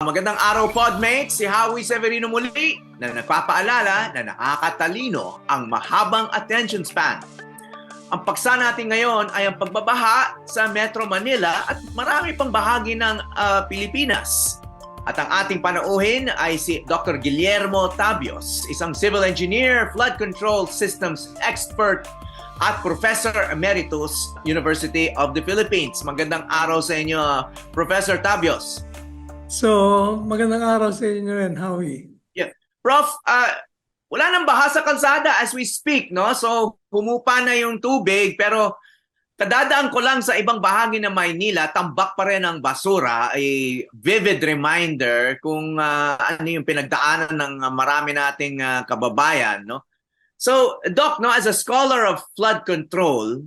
Magandang araw, Podmates! Si Howie Severino muli na nagpapaalala na nakakatalino ang mahabang attention span. Ang paksa natin ngayon ay ang pagbabaha sa Metro Manila at marami pang bahagi ng Pilipinas. At ang ating panauhin ay si Dr. Guillermo Tabios, isang civil engineer, flood control systems expert at Professor Emeritus, University of the Philippines. Magandang araw sa inyo, Professor Tabios. So, magandang araw sa inyo rin, Howie. Yeah. Prof, wala nang baha sa kalsada as we speak, no? So, humupa na yung tubig, pero kadadaan ko lang sa ibang bahagi ng Maynila, tambak pa rin ang basura, a vivid reminder kung ano yung pinagdaanan ng marami nating kababayan, no? So, Doc, no, as a scholar of flood control,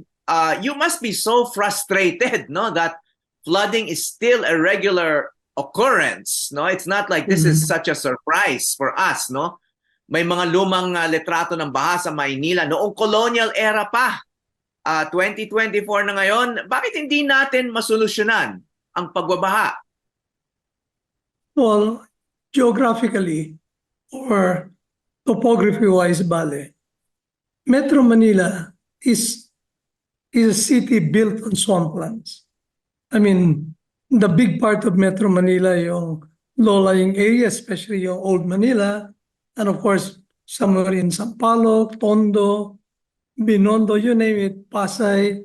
you must be so frustrated, no, that flooding is still a regular occurrence, no? It's not like this is such a surprise for us, no? May mga lumang litrato ng baha sa Maynila noong colonial era pa. 2024 na ngayon, bakit hindi natin masolusyonan ang pagbabaha? Well, geographically or topography-wise, Metro Manila is a city built on swamplands. I mean, the big part of Metro Manila, yung low-lying area, especially yung Old Manila, and of course, somewhere in Sampaloc, Tondo, Binondo, you name it, Pasay.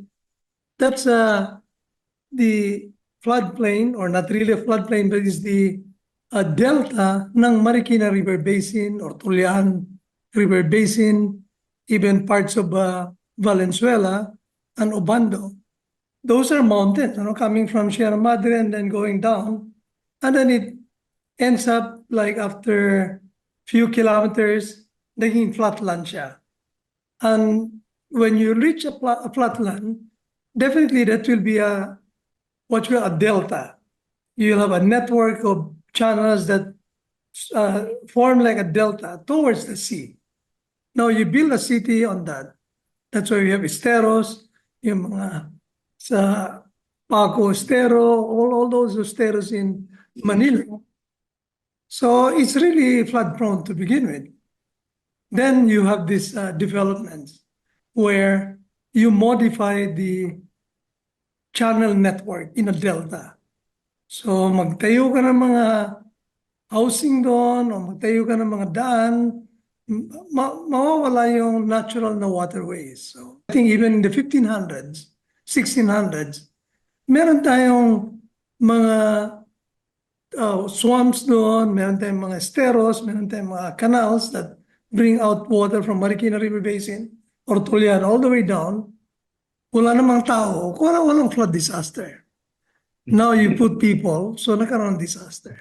That's the floodplain, or not really a floodplain, but is the delta ng Marikina River Basin or Tulian River Basin, even parts of Valenzuela and Obando. Those are mountains, coming from Sierra Madre and then going down. And then it ends up like after few kilometers, naging flatland siya. And when you reach a flatland, definitely that will be what we call a delta. You'll have a network of channels that form like a delta towards the sea. Now you build a city on that. That's why we have esteros, yung mga sa Paco Estero, all those esteros in Manila. So it's really flood prone to begin with. Then you have these developments where you modify the channel network in a delta. So magtayo ka ng mga housing doon o magtayo ka ng mga daan, mawawala yung natural na waterways. So I think even in the 1500s, 1600s, meron tayong mga swamps doon, meron tayong mga esteros, meron tayong mga canals that bring out water from Marikina River Basin or Tulian all the way down. Wala namang tao, walang flood disaster. Now you put people, so nagkaroon ng disaster.